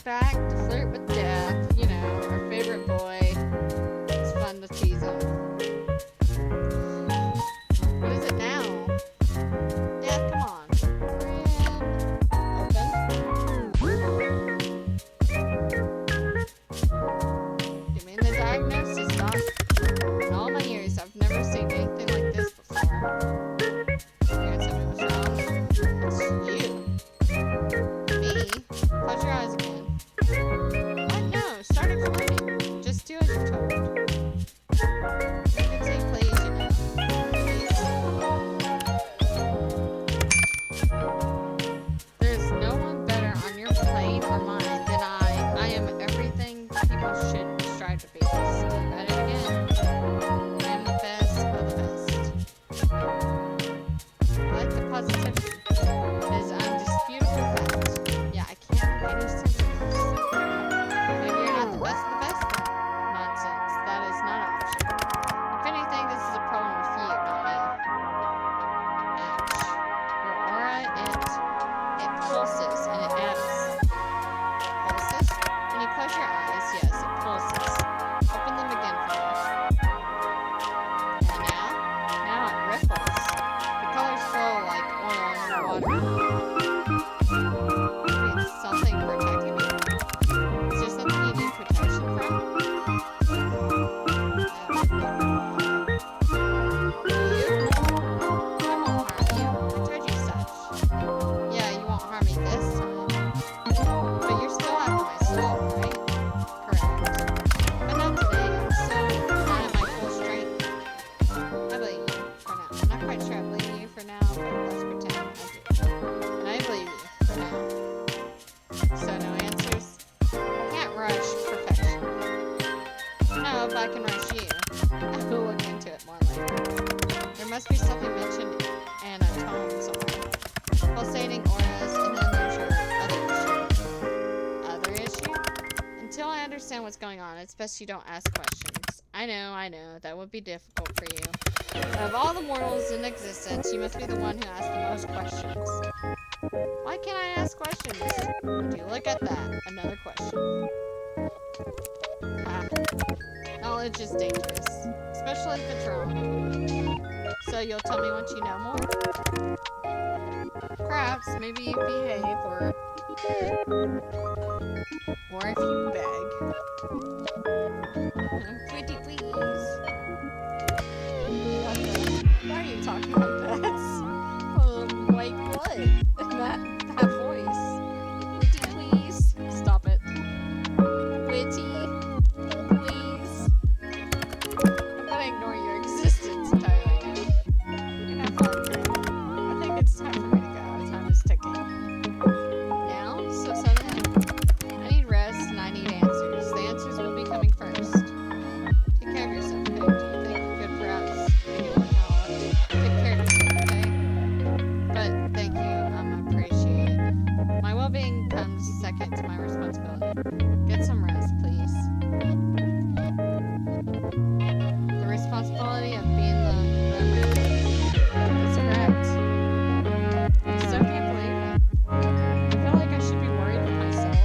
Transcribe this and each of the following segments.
back to flirt with death. You know, our favorite boy. It's fun to tease him. What is it now? Death, come on. Open. Give me the diagnosis, doc. In all my years, I've never seen anything like this before. You're gonna tell me what's wrong? It's you. Me? Close your eyes again. What? No, start explaining. Just do as you're told. You can say please, you know. Please. There's no one better on your plate or mine than I. I am everything people should strive to be. So at it again. I am the best of the best. I like the positivity. It is undisputable fact. Yeah, I can't make any sense of this. Maybe you're not the best of the best, then. Nonsense. That is not an option. If anything, this is a problem with you, not me. Ouch. Your aura, it pulses and it ebbs. Pulses? When you close your eyes, yes, it pulses. Open them again for me. And now? Now it ripples. The colors flow like oil in the water. Maybe it's something protecting me? Is there something you need protection from? You? I won't harm you. I told you such. Yeah, you won't harm me this time. But you're still after my soul, right? Correct. But not today. I'm still not at my full strength. I believe you for now. I'm not quite sure I believe you for now, but let's pretend I do. And I believe you for now. So no answers? I can't rush perfection. No, but I can rush you. I will look into it more later. There must be something mentioned and a tone somewhere. Pulsating auras, and then there's your other issue. Other issue? Until I understand what's going on, it's best you don't ask questions. I know, that would be difficult for you. Of all the mortals in existence, you must be the one who asks the most questions. Why can't I ask questions? Would you look at that? Another question. Ah. Knowledge is dangerous, especially if it's wrong. So you'll tell me once you know more? Perhaps, maybe you behave, or if you beg. Pretty please. Why are you talking like that? Like what? That voice. Pretty please. Stop it. Witty. Please. I'm gonna ignore your existence entirely now. You can have fun. I think it's time for me to go. Time is ticking. Now? So suddenly? I need rest and I need answers. The answers will be coming first. Take care of yourself, okay? Do you think you could perhaps make it work out? Take care of yourself, okay? But thank you, appreciate it. My well-being comes second to my responsibility. Get some rest, please. The responsibility of being the that's correct. I still can't believe it. I feel like I should be worried with myself,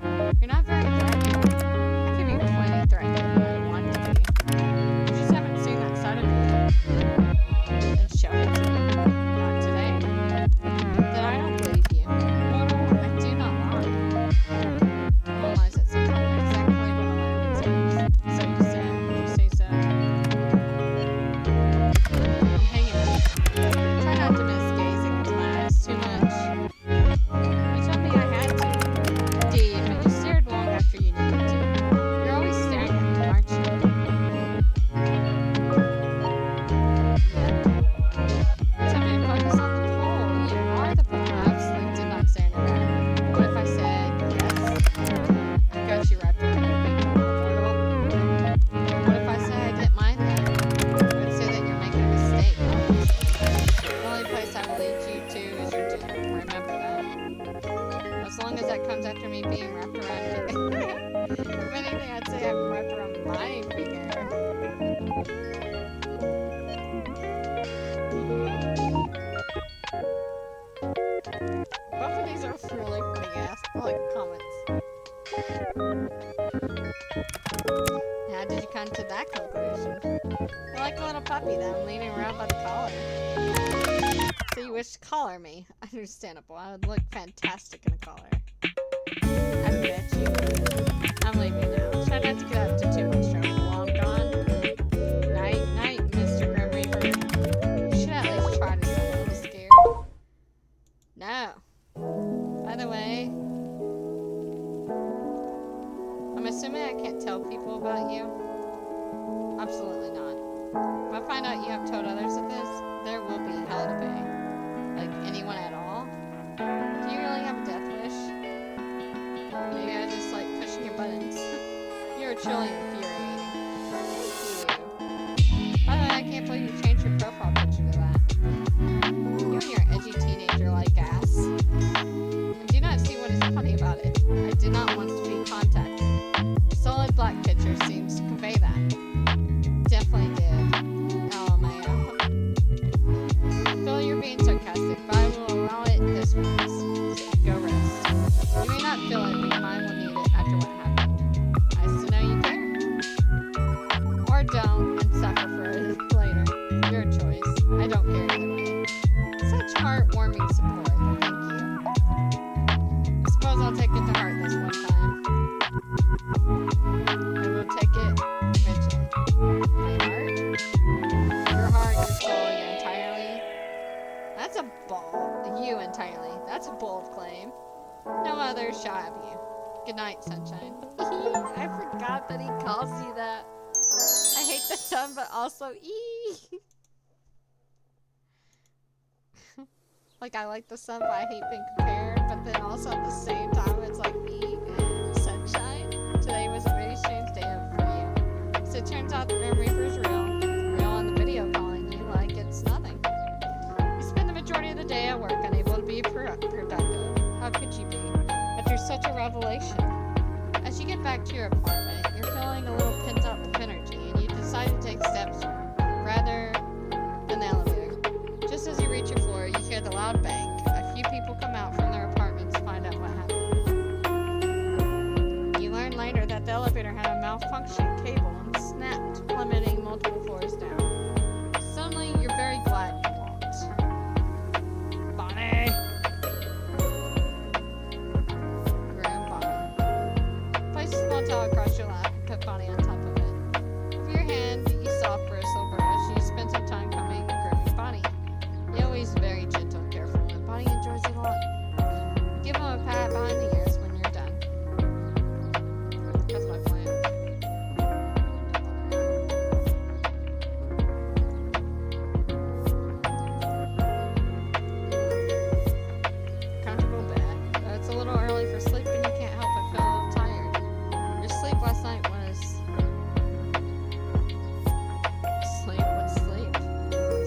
but you're not very threatening. I can be plenty threatening when I want to be. You just haven't seen that side of me yet. And show it to me. Not today. Then I don't believe you. I do not lie. No one lies at some point. Exactly what a liar would say. So you say. You say so. I'm hanging up. Try not to miss gazing into my eyes too much. You told me I had to. Indeed, but you stared long after you needed to. You're always staring at me, aren't you? Yeah. Tell me to focus on the pole. You are the pole. I absolutely did not say anything. What if I said yes? I got you wrapped around your finger, mortal. What if I said I didn't mind that? I would say that you're making a mistake, obviously. The only place I will lead you to is your doom. Remember that. As long as that comes after me being wrapped around your finger. If anything, I'd say I'm wrapped around my finger. Both of these are really funny ass like comments. How did you come to that conclusion? You're like a little puppy that I'm leading around by the collar. So you wish to collar me. Understandable. I would look fantastic in a collar. I bet you would. I'm leaving now. Try not to get up to too much trouble while I'm gone. Night, night, Mr. Grim Reaper. You should at least try to sound a little scared. No. By the way, I'm assuming I can't tell people about you. Absolutely not. If I find out you have told others of this, there will be hell to pay. Like anyone at all? Do you really have a death wish? Maybe I just like pushing your buttons. You're truly infuriating. By the way, I can't believe you changed your profile picture to that. You and your edgy teenager-like ass. I do not see what is funny about it. I did not want to be contacted. A solid black picture seems to convey that. Definitely did. LMAO. Phil, you're being sarcastic, but I will allow it this once. Go rest. You may not feel it, but your mind will need it after what happened. Nice to know you care. Or don't, and suffer for it later. Your choice. I don't care either way. Such heartwarming support. Thank you. I suppose I'll take it to heart this one time. I will take it eventually. My heart? Your heart, your soul, you entirely. That's a bold. You entirely. That's a bold claim. No other shall have you. Good night, sunshine. I forgot that he calls you that. I hate the sun, but also like I like the sun, but I hate being compared. But then also at the same time, it's like sunshine. Today was a very strange day for you. So it turns out the Grim Reaper's real on the video calling you like it's nothing. You spend the majority of the day at work, unable to be productive. How could you be? After such a revelation. As you get back to your apartment, you're feeling a little pent up energy, and you decide to take steps rather than the elevator. Just as you reach your floor, you hear the loud bang. A few people come out from their apartments to find out what happened. You learn later that the elevator had a malfunctioning cable and snapped, plummeting multiple floors down. Suddenly, you're very glad you walked. Bonnie! Grim Bonnie. Place a small towel across your lap and put Bonnie on top of it. With your hand, you soft bristle brush. You spend some time combing and grooming Bonnie. You're always very gentle and careful, and Bonnie enjoys it a lot. Give him a pat behind the ears when you're done. That's my plan. Comfortable bed. It's a little early for sleep, and you can't help but feel a little tired. Your sleep last night was... Sleep? What's sleep?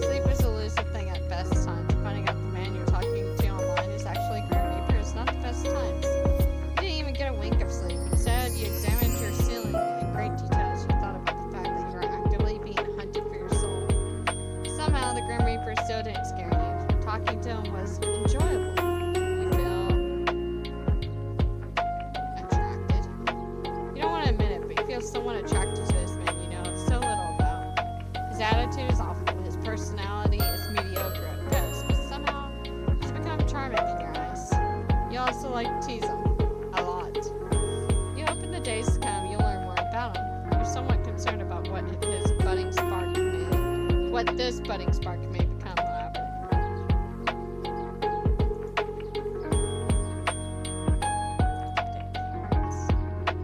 Sleep is a elusive thing at best times. Finding out the man you're talking to online is actually Grim Reaper is not the best times. You didn't even get a wink of sleep. Instead, you examined your ceiling in great detail as you thought about the fact that you were actively being hunted for your soul. Somehow, the Grim Reaper still didn't scare you. Talking to him was enjoyable. You feel attracted. You don't want to admit it, but you feel somewhat attracted to this man you know so little about. His attitude is awful. His personality is mediocre at best, but somehow he's become charming in your eyes. You also like to tease him. A lot. You hope in the days to come you'll learn more about him. You're somewhat concerned about what this budding spark may become, however.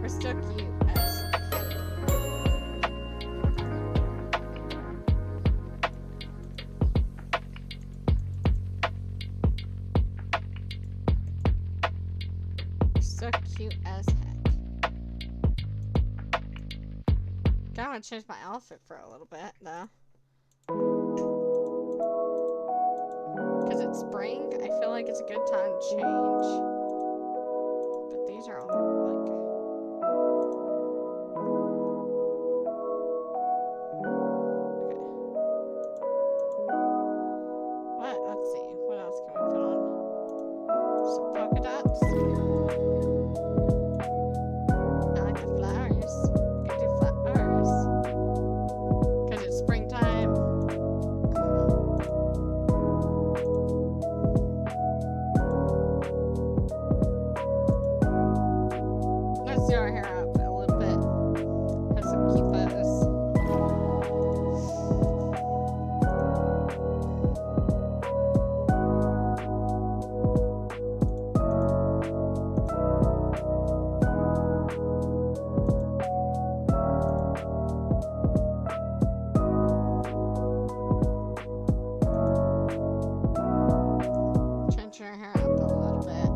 We're still cute as heck. So cute as heck. I want to change my outfit for a little bit, though. Because it's spring, I feel like it's a good time to change. But these are all, like... Okay. What? Let's see. What else can we put on? Some polka dots. do our hair up a little bit. Have some cute photos. Trenching our hair up a little bit.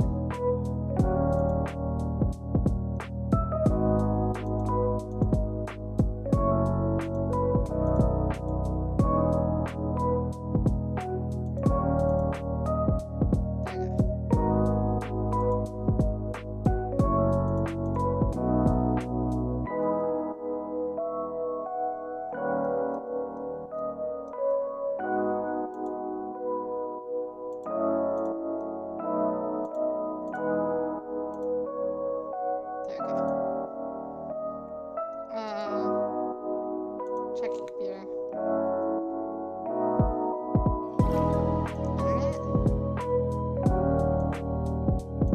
Check your computer.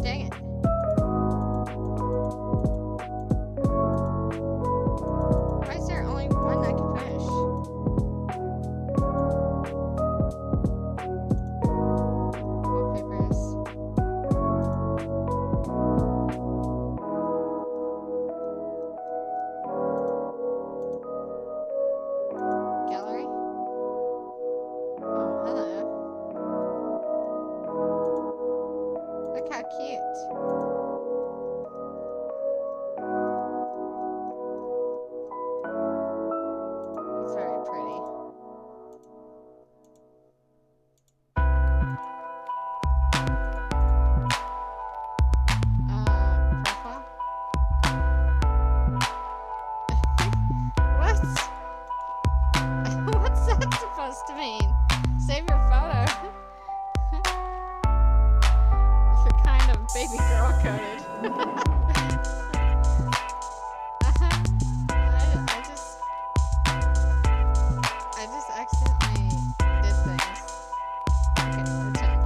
Dang it. Why is there only one I can finish? Wallpapers. Gallery. Oh, hello. Look how cute. It's very pretty. Profile. What? What's that supposed to mean? Save your photo. You're kind of baby girl coded. I just accidentally did things. Okay, return.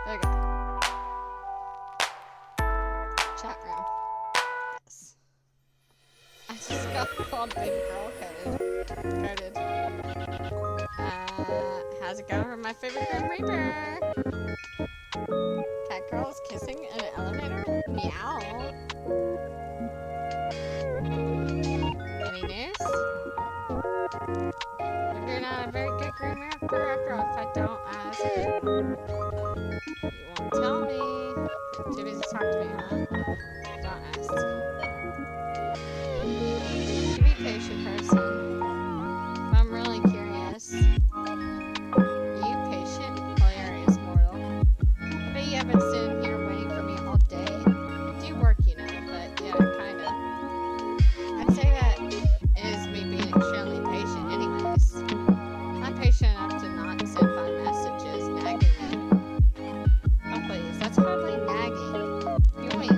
There we go. Chat room. Yes. I just got called baby girl coded. How's it going with my favorite Grim Reaper? Cat girls kissing in an elevator? Meow. Any news? If you're not a very good Grim Reaper after all, if I don't ask, you won't tell me. You're too busy to talk to me, huh? Don't ask. You be patient, person. I'm really curious. Are you patient? Hilarious, mortal. I bet you haven't sitting here waiting for me all day. I do work, you know, but yeah, kinda. I'd say that is me being extremely patient anyways. I'm patient enough to not send 5 messages nagging me. Oh please, that's hardly nagging. You want me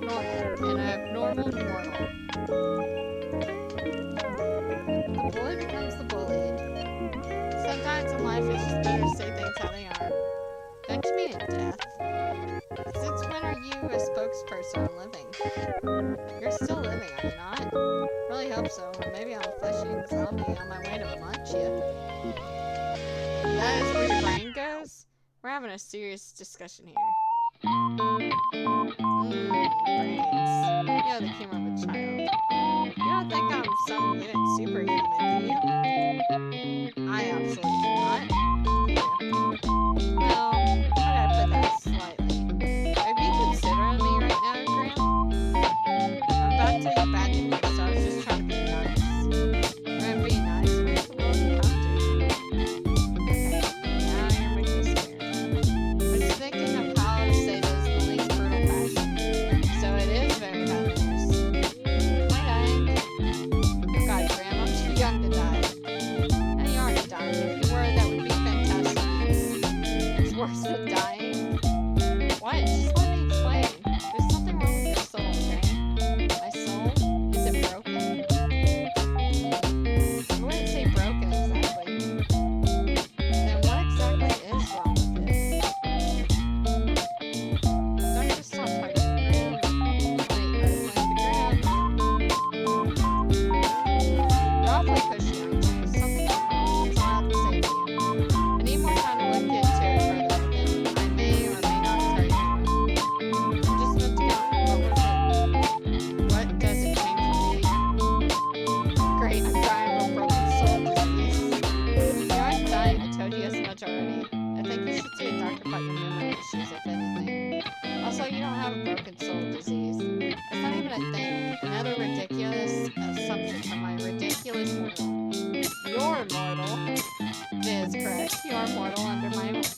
an abnormal mortal. The bully becomes the bullied. Sometimes in life it's just better to say things how they are. Don't you mean in death? Since when are you a spokesperson on living? You're still living, are you not? Really hope so. Maybe I'm a fleshy zombie on my way to munch you. That is where your brain goes? We're having a serious discussion here. Brains. You know the humor of a child. You don't think I'm some mutant superhuman, do you? I absolutely do not. Well, how do I put that slightly? Are you considering me right now, Graham? I'm about to tell you bad news, so I was just trying to be nice. Trying to be nice makes the world you have to. Okay, now you're making me scared. I was thinking of how to say this in the least brutal fashion. So it is very bad news. Am I dying? Oh God, Graham, I'm too young to die. And you aren't dying. If you were, that would be fantastic news. It's worse than dying. What? Just let me explain. There's something wrong with your soul, okay? My soul? Is it broken? I wouldn't say broken exactly. Then what exactly is wrong with it? Don't just stop talking to Graham. Wait, you're awfully pushy, aren't you? Something wrong. That's all I have to say to you. I need more time to look into it further. Then I may or may not tell you more. I'm just about to go. What was it? What does it mean for me? Great, I'm dying of a broken soul disease. You aren't dying. I told you as much already. I think you should see a doctor about your memory issues, if anything. Also, you don't have a broken soul disease. It's not even a thing. Another ridiculous assumption from my ridiculous mortal. You're immortal. It is correct. You are mortal under my watch.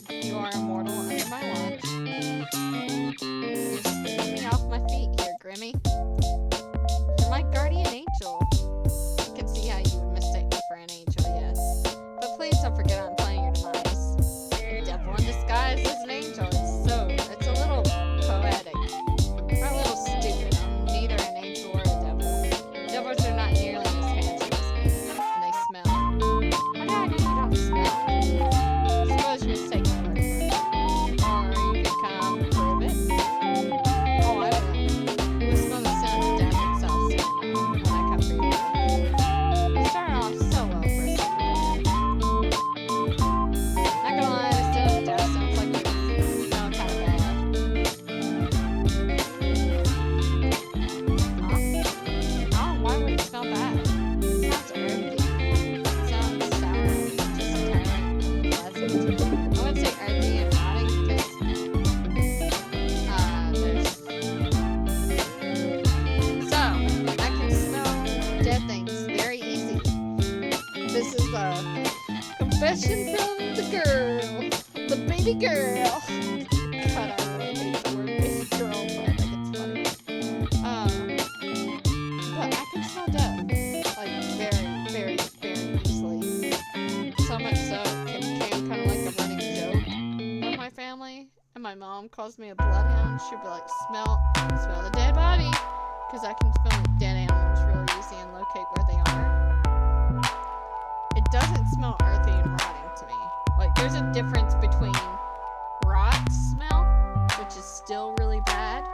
You're spinning me off my feet here, Grimmy. You're my guardian angel. I can see how you would mistake me for an angel, yes. But please don't forget I'm playing your demise. A devil in disguise is an angel. It's a little poetic. Or a little stupid. I'm neither an angel or a devil. Devils are not nearly as handsome as me. And they smell. How do I know you don't smell? I suppose you just take my word for it. Or you could come prove it. Oh, I will. You will smell the sin of death itself soon when I come for you. You started off so well for a second. Not gonna lie, the sin of death sounds like it smelled kind of bad. Huh? Oh, why would it smell bad? It sounds earthy. It sounds sour and just entirely unpleasant. I wouldn't say earthy and rotting because there's... So, I can smell dead things very easy. This is a confession from the girl. The baby girl. God, I really hate the word baby girl, but I think it's funny. But I can smell death. Like, very, very, very easily. So much so, it became kind of like a running joke of my family. And my mom calls me a bloodhound. She'd be like, smell the dead body. Because I can smell dead animals really easy and locate where they are. It doesn't smell earthy and rotting to me. Like, there's a difference between rot smell, which is still really bad,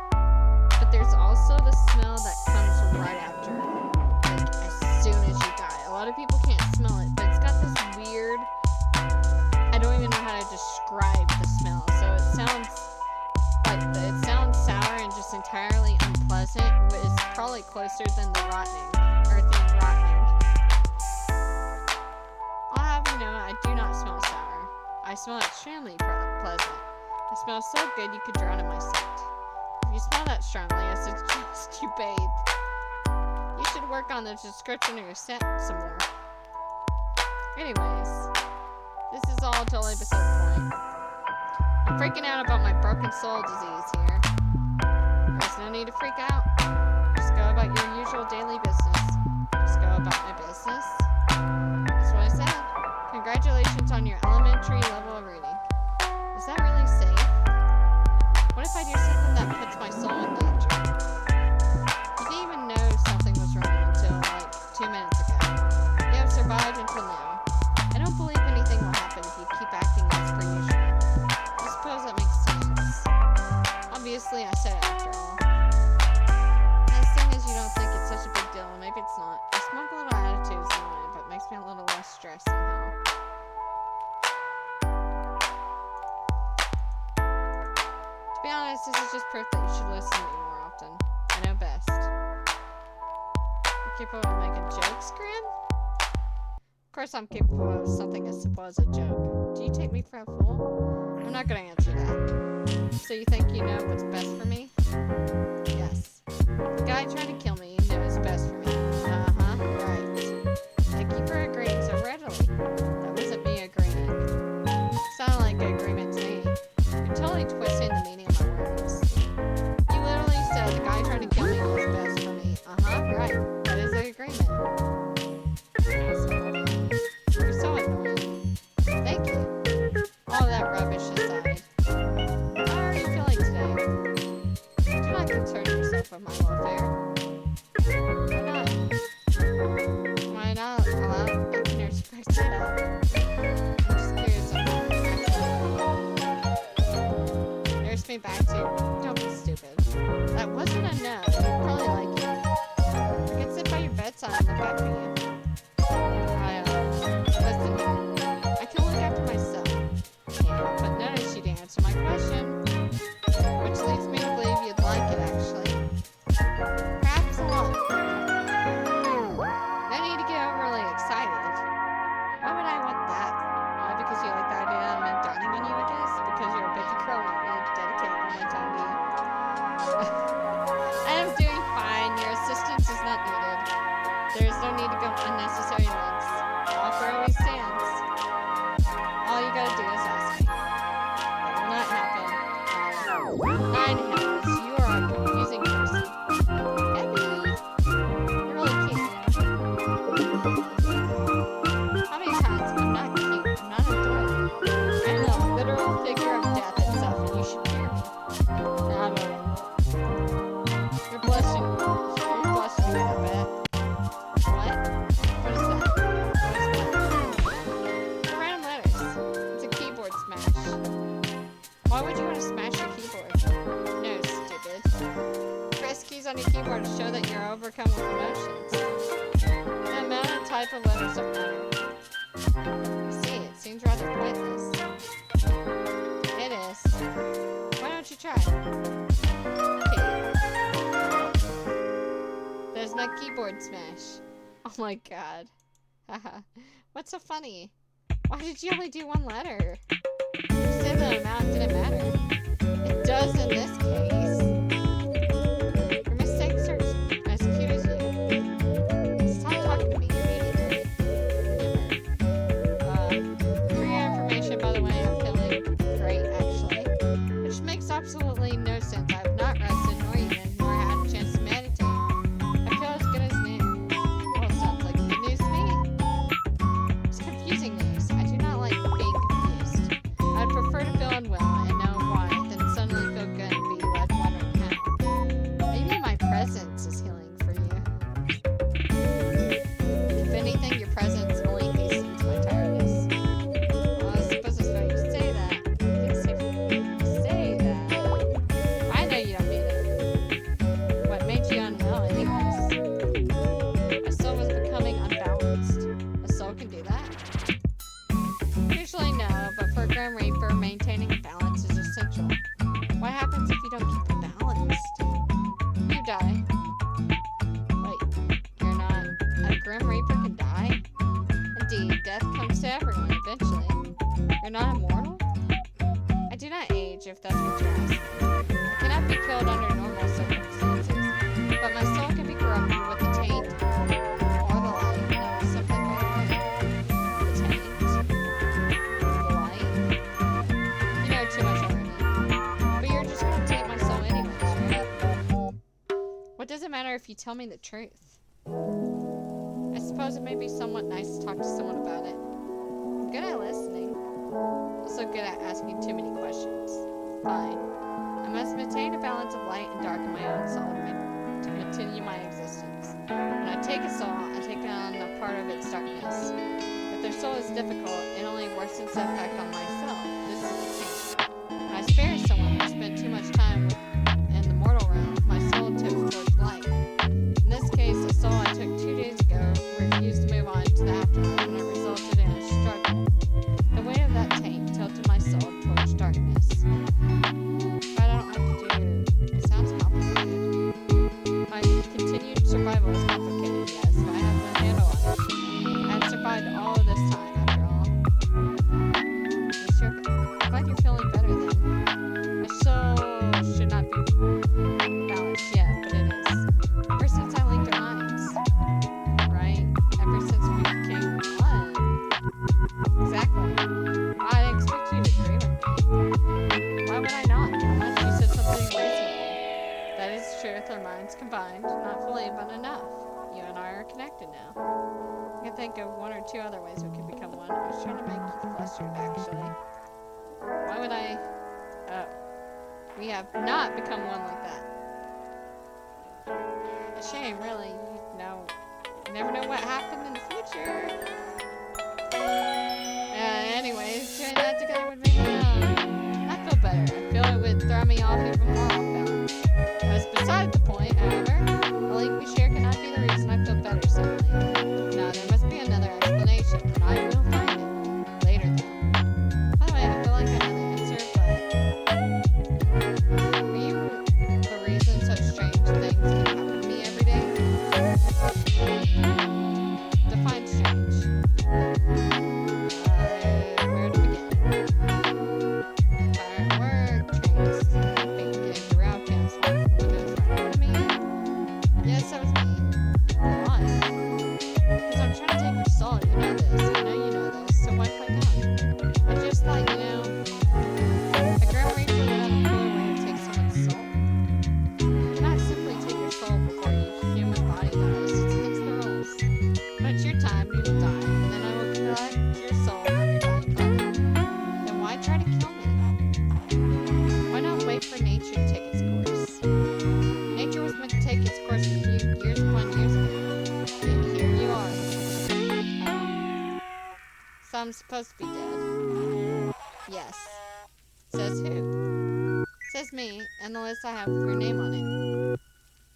but there's also the smell that comes right after, like, as soon as you die. A lot of people can't smell it, but it's got this weird, I don't even know how to describe the smell, so it sounds sour and just entirely unpleasant, but it's probably closer than the rotting, earthy and rotting. I'll have you know, I do not smell sour. I smell extremely pleasant. I smell so good you could drown in my scent. If you smell that strongly, I suggest you bathe. You should work on the description of your scent some more. Anyways, this is all totally beside the point. I'm freaking out about my broken soul disease here. There's no need to freak out. Just go about your usual daily business. Just go about my business. That's what I said. Congratulations on your elementary level of reading. Is that really safe? What if I do something that puts my soul in danger? Obviously, I said it after all. As thing is, you don't think it's such a big deal. Maybe it's not. A smug little attitude is annoying, but makes me a little less stressed somehow. To be honest, this is just proof that you should listen to me more often. I know best. You capable of making jokes, Grim? Of course I'm capable of something as simple as a joke. Do you take me for a fool? I'm not gonna answer that. So you think you know what's best for me? Yes. The guy trying to kill me knows best for me. Uh-huh, right. Thank you for agreeing so readily. That wasn't me agreeing. Sounded like an agreement to me. You're totally twisting the meaning of my words. You literally said the guy trying to kill me knows best for me. Uh-huh, right. That is an agreement. You're so annoying. Thank you. All that rubbish aside. How are you feeling today? Do not concern yourself with my welfare. Why not? Why not allow your respect it up? I'm just curious about it. Nurse me back to. Don't be stupid. That wasn't a no. You probably like it. I can sit by your bedside and look after you. Listen, I can look after myself. Yeah, but notice you didn't answer my question. Which leads me to believe you'd like it, actually. Perhaps a lot. No need to get overly excited. Why would I want that? Why? Because you like the idea of me dining on you, I guess? Because you're a baby girl and want me to dedicate all my time to you. I am doing fine. Your assistance is not needed. There is no need to go unnecessary lengths. The offer always stands. All you gotta do is ask me. It will not happen. Nine hells, you are a confusing person. Debbie, you're really cute, you know. How many times? I'm not cute. I'm not adorable. I'm the literal figure of death itself, and you should fear me. I don't know. You're blushing. You're blushing a bit. What? What is that? What is what? They're random letters. It's a keyboard smash. Why would you want to smash your keyboard? No, stupid. Press keys on your keyboard to show that you're overcome with emotions. The amount and type of letters don't matter. I see, it seems rather pointless. It is. Why don't you try? Okay. There's no keyboard smash. Oh my god. Haha. What's so funny? Why did you only do one letter? You said the amount didn't matter. It does in this case. Your mistakes are as cute as you. Stop talking to me immediately. For your information, by the way, I'm feeling great, actually. Which makes absolutely no sense. I have not rested nor eaten, nor had a chance to meditate. I feel as good as new. Well, sounds like good news to me. It's confusing news. I do not like being confused. I'd prefer to feel unwell and know why than suddenly feel good and be left wondering how. Maybe my presence is healing for you. If anything, your presence only hastens my tiredness. Well, I suppose it's funny you say that. You say that. I know you don't mean it. What made you unwell anyways? My soul was becoming unbalanced. A soul can do that? Usually no, but for a Grim Reaper, maintaining a balance is essential. What happens if you don't keep it balanced? You die. Wait, you're not... A Grim Reaper can die? Indeed, death comes to everyone eventually. You're not immortal? I do not age, if that's what you're asking. I cannot be killed under normal circumstances, but my soul can be corrupted with the taint, or the light, no, simply by the light. The taint? The light? You know too much already. But you're just gonna take my soul anyways, right? What does it matter if you tell me the truth? I suppose it may be somewhat nice to talk to someone about it. I'm good at listening. Also good at asking too many questions. Fine. I must maintain a balance of light and dark in my own soul to continue my existence. When I take a soul, I take on a part of its darkness. If their soul is difficult, it only worsens the effect on myself. This is the case. When I spare someone, I spend too much time with our minds combined, not fully, but enough. You and I are connected now. I can think of one or two other ways we could become one. I was trying to make you flustered, actually. Why would I... we have not become one like that. A shame, really. You never know what happened in the future. Anyways, doing that together would make me, I feel better. I feel it would throw me off even more off balance. That's beside the point, however. The link we share cannot be the reason I feel better suddenly. No, there must be another explanation, and I will find it. Later, though. By the way, I feel like I know the answer, but... Are you the reason such strange things can happen to me every day? Define strange. Where to begin? Firework, trains, getting the route chance from the windows right in front of me. Yes, that was me. Why? Because I'm trying to take your soul. You know this. I know you know this. So why click on? I just thought, a grim reaper would have a cooler way to take someone's soul. You cannot simply take your soul before your human body dies. It's against the rules. But it's your time. You will die, and then I will collect your soul on your dying body. Then why try to kill me? Why not wait for nature to take its course? Nature was meant to take its course a few years upon years ago. And here you are. So I'm supposed to be dead. Yes. Says who? Says me, and the list I have with your name on it.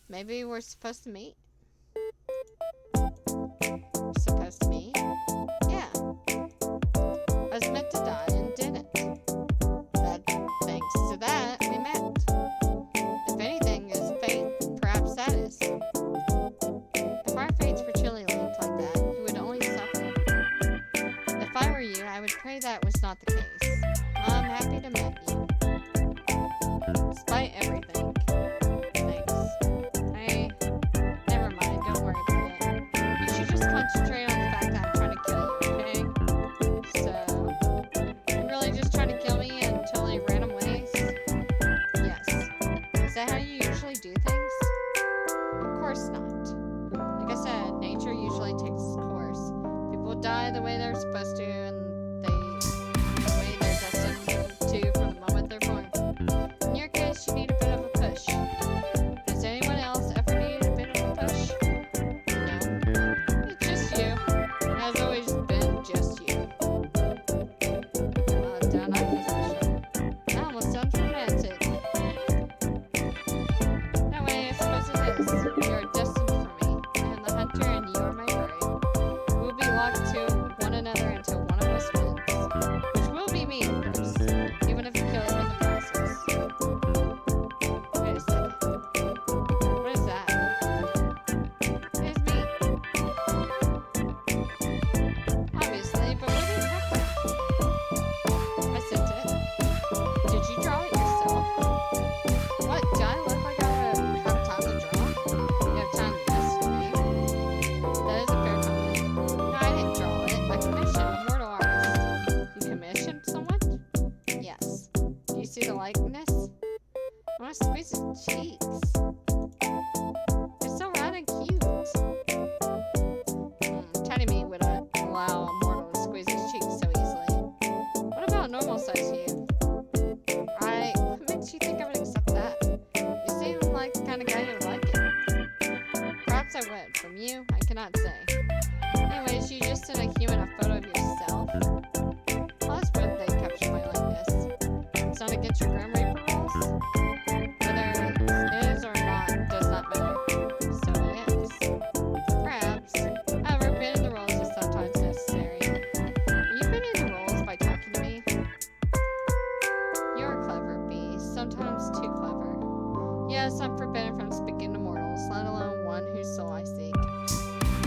Maybe we're supposed to meet? Supposed to meet? Yeah. I was meant to die and didn't. But thanks to that, we met. If anything is fate, perhaps that is. If our fates were truly linked like that, you would only suffer. If I were you, I would pray that was not the case. I'm happy to meet you. Despite everything. Thanks. Never mind, don't worry about it. You should just concentrate on the fact that I'm trying to kill you, okay? So, you're really just trying to kill me in totally random ways? Yes. Is that how you usually do things? Of course not. Like I said, nature usually takes its course. People die the way they're supposed to, and the way they're destined to from the moment they're born. In your case, you need a bit of a push. Does anyone else ever need a bit of a push? No. It's just you. It has always been just you. Down I position. That almost sounds romantic. That way, I suppose it is. You are destined for me. I am the hunter and you are my prey. We'll be locked to one another until one of us wins. Which will be me, of course. Even if it kills me in the process. Wait a second. What is that? It's me. Obviously, but where did you have that? I sent it. Did you draw it yourself? What? Do I look like I would have time to draw? You have time to estimate. That is a fair comment. No, I didn't draw it. I commissioned a mortal artist. You commissioned someone? Yes. Do you see the likeness? I want to squeeze his cheeks. They're so round and cute. Tiny me would allow a mortal to squeeze his cheeks so easily. What about normal size you? What makes you think I would accept that? You seem like the kind of guy who would like it. Perhaps I would. From you, I cannot say. Anyways, you just sent a human a photo of yourself. Well, that's where they capture my likeness. It's not against your Grim Reaper rules? Whether it is or not does not matter. So it is. Perhaps. However, bending the rules is sometimes necessary. Are you bending the rules by talking to me? You're clever, Bee. Sometimes too clever. Yes, I'm forbidden from speaking to mortals, let alone one whose soul I seek.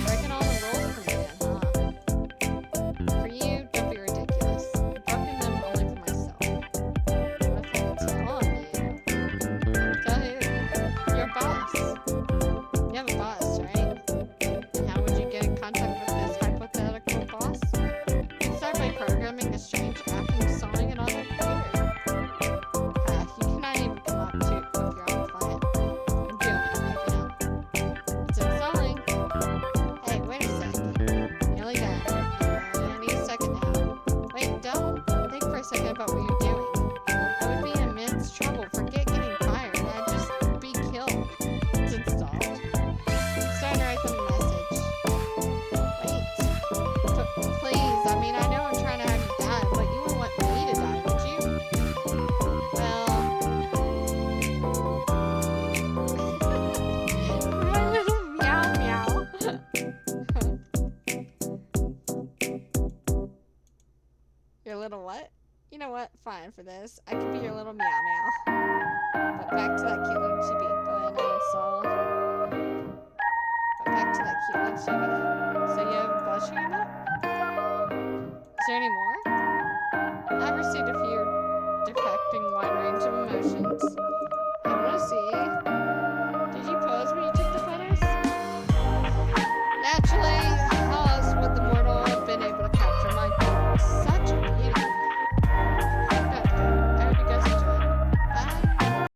Breaking all the rules for me then, huh? For you, don't be ridiculous. I've broken them only for myself. What if I tell on you? Tell who? Your boss. You have a boss, right? And how would you get in contact with this hypothetical boss? Start by programming a strange app and installing it on their computer. You cannot even come up with your own plan. I'm doing fine for this. I could be your little meow meow. But back to that cute little chibi. But now installed. But back to that cute little chibi. So you have blush in your mouth? Is there any more? I've received a few detecting wide range of emotions.